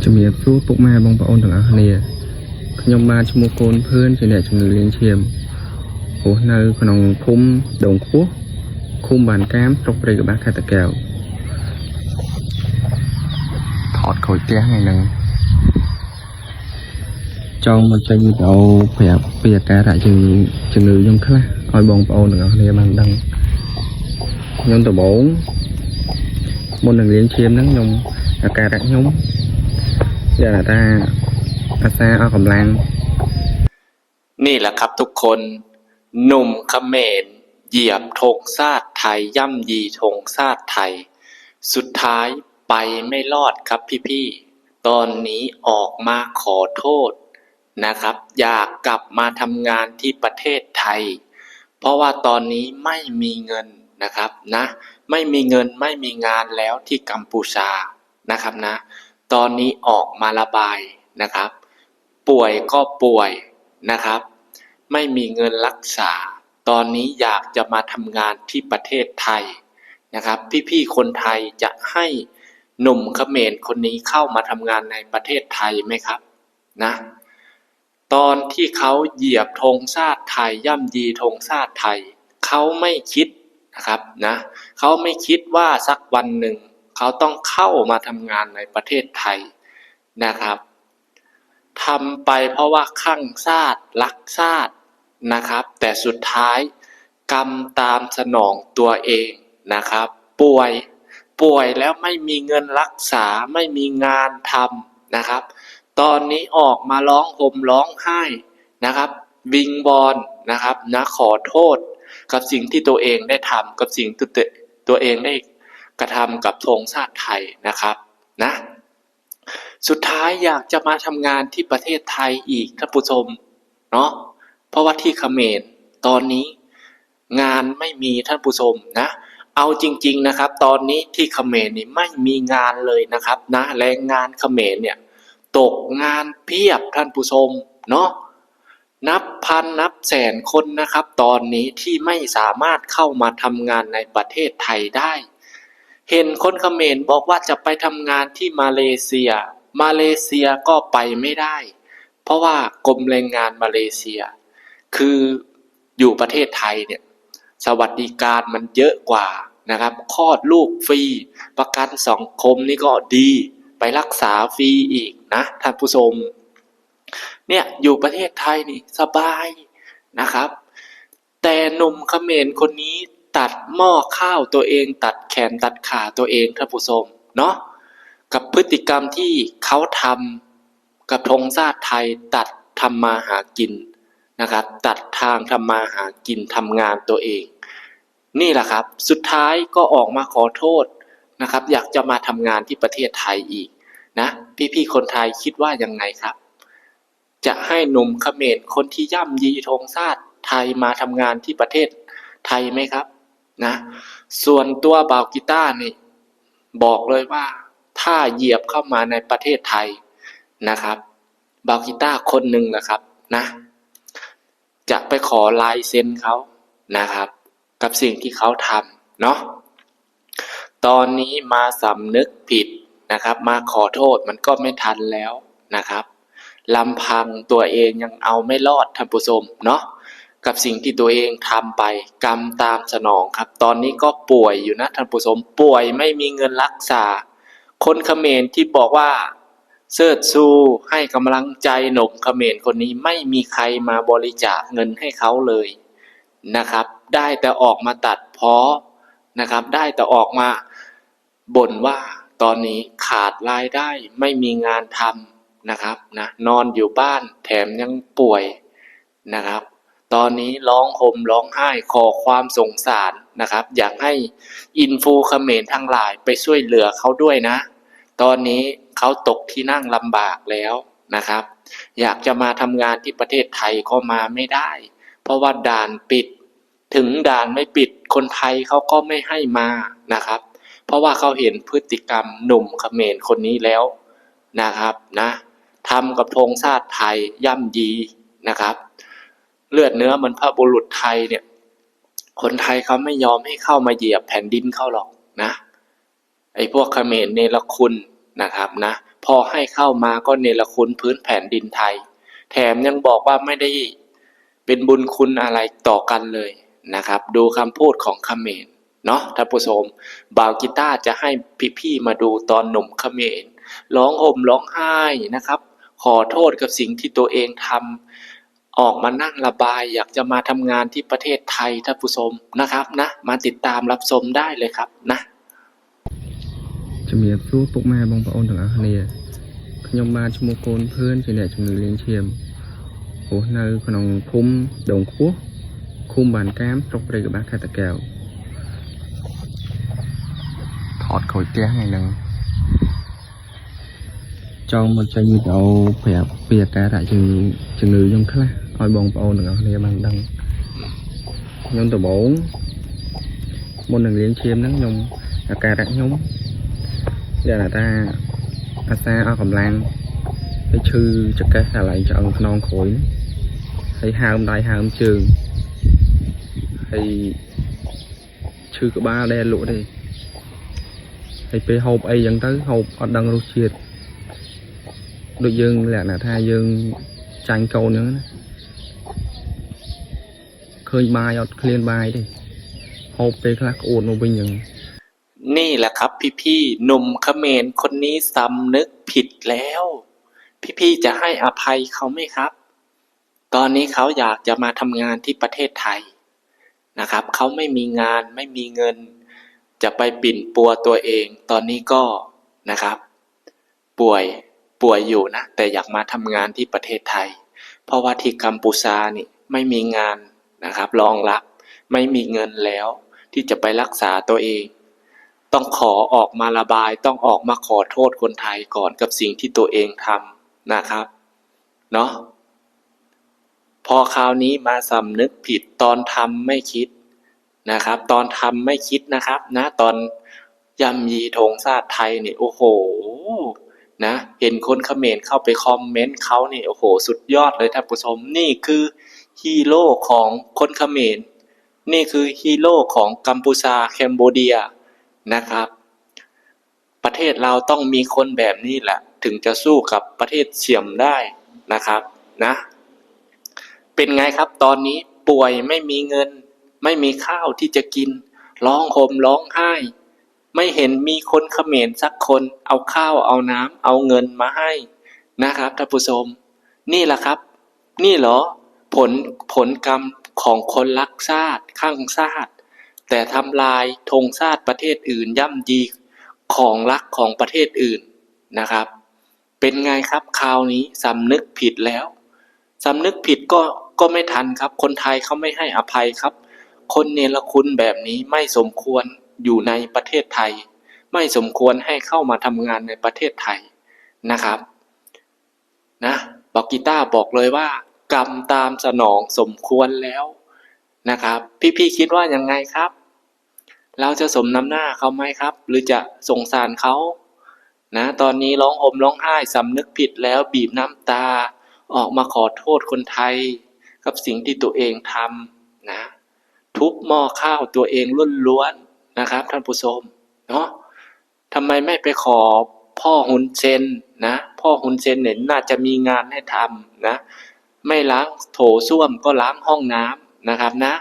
จะมีพวกปุกมาบองปะอนต่างๆเนี่ยขยมมาชมโกนเพื่อนจะเนี่ยจะมีเลี้ยงเชียมโอ้ในขนมคุ้มดงคุกคุ้มบานแก้มตกไปกับบ้านคาตะแก้วถอดขอยเตี้ยไงนึงtrong một tranh đầu phải bây giờ cái tại chừng người dùng khác oi bông bao nữa này bằng đăng nhóm tờ 4 môn đường liên chiêm nắng nhung là cà rạng nhung giờ là ta xa ở cầm lan นี่แหละครับทุกคนหนุ่มเขมรเหยียบธงชาติไทยย่ำยีธงชาติไทยสุดท้ายไปไม่รอดครับพี่ๆตอนนี้ออกมาขอโทษนะครับอยากกลับมาทำงานที่ประเทศไทยเพราะว่าตอนนี้ไม่มีเงินนะครับนะไม่มีเงินไม่มีงานแล้วที่กัมพูชานะครับนะตอนนี้ออกมาระบายนะครับป่วยก็ป่วยนะครับไม่มีเงินรักษาตอนนี้อยากจะมาทำงานที่ประเทศไทยนะครับพี่ๆคนไทยจะให้หนุ่มเขมรคนนี้เข้ามาทำงานในประเทศไทยไหมครับนะตอนที่เขาเหยียบธงชาติไทยย่ำยีธงชาติไทยเขาไม่คิดนะครับนะเขาไม่คิดว่าสักวันหนึ่งเขาต้องเข้ามาทำงานในประเทศไทยนะครับทำไปเพราะว่าคลั่งชาติรักชาตินะครับแต่สุดท้ายกรรมตามสนองตัวเองนะครับป่วยแล้วไม่มีเงินรักษาไม่มีงานทำนะครับตอนนี้ออกมาร้องห่มร้องไห้นะครับวิงบอนนะครับนะขอโทษกับสิ่งที่ตัวเองได้ทำกับสิ่งที่ตัวเองได้กระทำกับธงชาติไทยนะครับนะสุดท้ายอยากจะมาทำงานที่ประเทศไทยอีกท่านผู้ชมเนาะเพราะว่าที่เขมรตอนนี้งานไม่มีท่านผู้ชมนะเอาจริงๆนะครับตอนนี้ที่เขมรนี่ไม่มีงานเลยนะครับนะแรงงานเขมรเนี่ยตกงานเพียบท่านผู้ชมเนาะนับพันนับแสนคนนะครับตอนนี้ที่ไม่สามารถเข้ามาทำงานในประเทศไทยได้เห็นคนเขมรบอกว่าจะไปทำงานที่มาเลเซียก็ไปไม่ได้เพราะว่ากรมแรงงานมาเลเซียคืออยู่ประเทศไทยเนี่ยสวัสดิการมันเยอะกว่านะครับคลอดลูกฟรีประกันสังคมนี่ก็ดีไปรักษาฟรีอีกนะท่านผู้ชมเนี่ยอยู่ประเทศไทยนี่สบายนะครับแต่หนุ่มเขมรคนนี้ตัดหม้อข้าวตัวเองตัดแขนตัดขาตัวเองท่านผู้ชมเนาะกับพฤติกรรมที่เขาทำกับธงชาติไทยตัดทำมาหากินนะครับตัดทางทำมาหากินทำงานตัวเองนี่แหละครับสุดท้ายก็ออกมาขอโทษนะครับอยากจะมาทำงานที่ประเทศไทยอีกนะพี่ๆคนไทยคิดว่ายังไงครับจะให้หนุ่มเขมรคนที่ย่ำยีธงชาติไทยมาทำงานที่ประเทศไทยไหมครับนะส่วนตัวบ่าวกีตาร์นี่บอกเลยว่าถ้าเหยียบเข้ามาในประเทศไทยนะครับบ่าวกีตาร์คนหนึ่งนะครับนะจะไปขอลายเซ็นเขานะครับกับสิ่งที่เขาทำเนาะตอนนี้มาสำนึกผิดนะครับมาขอโทษมันก็ไม่ทันแล้วนะครับลำพังตัวเองยังเอาไม่รอดท่านผู้ชมเนาะกับสิ่งที่ตัวเองทำไปกรรมตามสนองครับตอนนี้ก็ป่วยอยู่นะท่านผู้ชมป่วยไม่มีเงินรักษาคนเขมรที่บอกว่าเสิร์ชซูให้กำลังใจหนุ่มเขมรคนนี้ไม่มีใครมาบริจาคเงินให้เขาเลยนะครับได้แต่ออกมาตัดพ้อนะครับได้แต่ออกมาบ่นว่าตอนนี้ขาดรายได้ไม่มีงานทำนะครับนะนอนอยู่บ้านแถมยังป่วยนะครับตอนนี้ร้องห่มร้องไห้ขอความสงสารนะครับอยากให้อินฟูเขมรทั้งหลายไปช่วยเหลือเขาด้วยนะตอนนี้เขาตกที่นั่งลำบากแล้วนะครับอยากจะมาทำงานที่ประเทศไทยก็มาไม่ได้เพราะว่าด่านปิดถึงด่านไม่ปิดคนไทยเขาก็ไม่ให้มานะครับเพราะว่าเขาเห็นพฤติกรรมหนุ่มเขมรคนนี้แล้วนะครับนะทำกับธงชาติไทยย่ำยีนะครับเลือดเนื้อมันพระบุรุษไทยเนี่ยคนไทยเขาไม่ยอมให้เข้ามาเหยียบแผ่นดินเขาหรอกนะไอ้พวกเขมรเนรคุณนะครับนะ พอให้เข้ามาก็เนรคุณพื้นแผ่นดินไทยแถมยังบอกว่าไม่ได้เป็นบุญคุณอะไรต่อกันเลยนะครับดูคำพูดของเขมรเนาะท่านผู้ชมบ่าวกีตาร์จะให้พี่ๆมาดูตอนหนุ่มเขมรร้องห่มร้องไห้นะครับขอโทษกับสิ่งที่ตัวเองทำออกมานั่งระบายอยากจะมาทำงานที่ประเทศไทยท่านผู้ชมนะครับนะมาติดตามรับชมได้เลยครับนะจะมีรูปปุกแม่บองปะโอนต่างอาคเนียขยมบาชโมโกนเพื่อนจะเนี่ยจะมีเลี้ยงเชียมโอ้ในขนมพุ่มดงคั่วคุมบานแก้มตกไปกับบ้านคาตะแก้วถอดขอยแก้งไงนึงtrong một tranh video phải bịa cái tại chừng nữ trong khác hỏi bong bao nữa này bằng đăng nhóm tổ 4 môn đừng liên chiêm nắng nhung cà rạng nhung giờ là ta xa ở cầm lan cái chư trực cái là lại cho ông non khối hay hai hôm đại hai hôm trường hay chư có ba đen lụa đi hay pe hộp ấy dẫn tới hộp ở đằng rút chiết được dương là tha dương tranh câu nữa khơi bài ở clean bài đi hộp pe khác ổn nó bình thường นี่แหละครับพี่ๆหนุ่มเขมรคนนี้สำนึกผิดแล้วพี่ๆจะให้อภัยเขาไหมครับตอนนี้เขาอยากจะมาทำงานที่ประเทศไทยนะครับเขาไม่มีงานไม่มีเงินจะไปปิ่นปัวตัวเองตอนนี้ก็นะครับป่วยอยู่นะแต่อยากมาทำงานที่ประเทศไทยเพราะว่าที่กัมพูชานี่ไม่มีงานนะครับรองรับไม่มีเงินแล้วที่จะไปรักษาตัวเองต้องขอออกมาระบายต้องออกมาขอโทษคนไทยก่อนกับสิ่งที่ตัวเองทำนะครับเนาะพอคราวนี้มาสำนึกผิดตอนทำไม่คิดนะครับตอนทำไม่คิดนะครับนะตอนย่ำยีธงชาติไทยนี่โอ้โหนะเห็นคนเขมรเข้าไปคอมเมนต์เขานี่โอ้โหสุดยอดเลยท่านผู้ชมนี่คือฮีโร่ของคนเขมรนี่คือฮีโร่ของกัมพูชาแคนเบเดียนะครับประเทศเราต้องมีคนแบบนี้แหละถึงจะสู้กับประเทศเสี่ยมได้นะครับนะเป็นไงครับตอนนี้ป่วยไม่มีเงินไม่มีข้าวที่จะกินร้องห่มร้องไห้ไม่เห็นมีคนเขมรสักคนเอาข้าวเอาน้ำเอาเงินมาให้นะครับท่านผู้ชมนี่แหละครับนี่เหรอผลกรรมของคนรักชาติข้างชาติแต่ทำลายธงชาติประเทศอื่นย่ำยีของรักของประเทศอื่นนะครับเป็นไงครับคราวนี้สำนึกผิดแล้วสำนึกผิดก็ไม่ทันครับคนไทยเขาไม่ให้อภัยครับคนเนรคุณแบบนี้ไม่สมควรอยู่ในประเทศไทยไม่สมควรให้เข้ามาทำงานในประเทศไทยนะครับนะบอกกีตาร์บอกเลยว่ากรรมตามสนองสมควรแล้วนะครับพี่คิดว่ายังไงครับเราจะสมน้ำหน้าเขาไหมครับหรือจะสงสารเขานะตอนนี้ร้องห่มร้องไห้สำนึกผิดแล้วบีบน้ำตาออกมาขอโทษคนไทยกับสิ่งที่ตัวเองทำนะทุบหม้อข้าวตัวเองล้วนๆนะครับท่านผู้ชมเนาะทำไมไม่ไปขอพ่อฮุนเซนนะพ่อฮุนเซนเนี่ยน่าจะมีงานให้ทำนะไม่ล้างโถส้วมก็ล้างห้องน้ำนะครับนะ